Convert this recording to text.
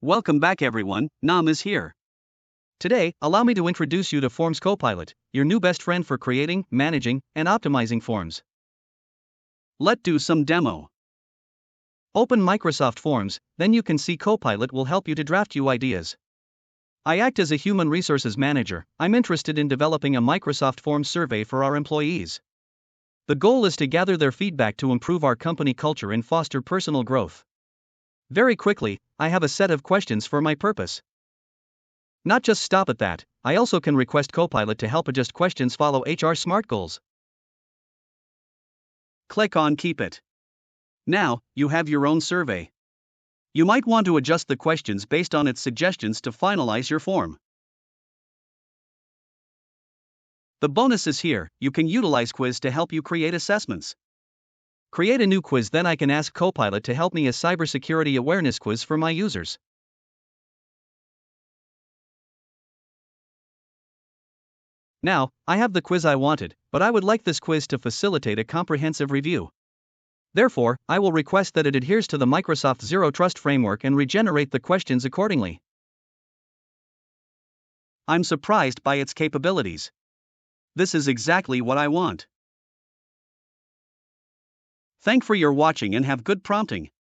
Welcome back everyone, Nam is here. Today, allow me to introduce you to Forms Copilot, your new best friend for creating, managing, and optimizing forms. Let's do some demo. Open Microsoft Forms, then you can see Copilot will help you to draft your ideas. I act as a human resources manager. I'm interested in developing a Microsoft Forms survey for our employees. The goal is to gather their feedback to improve our company culture and foster personal growth. Very quickly, I have a set of questions for my purpose. Not just stop at that, I also can request Copilot to help adjust questions follow HR SMART goals. Click on Keep It. Now, you have your own survey. You might want to adjust the questions based on its suggestions to finalize your form. The bonus is here, you can utilize quiz to help you create assessments. Create a new quiz, then I can ask Copilot to help me a cybersecurity awareness quiz for my users. Now, I have the quiz I wanted, but I would like this quiz to facilitate a comprehensive review. Therefore, I will request that it adheres to the Microsoft Zero Trust framework and regenerate the questions accordingly. I'm surprised by its capabilities. This is exactly what I want. Thank for your watching and have good prompting.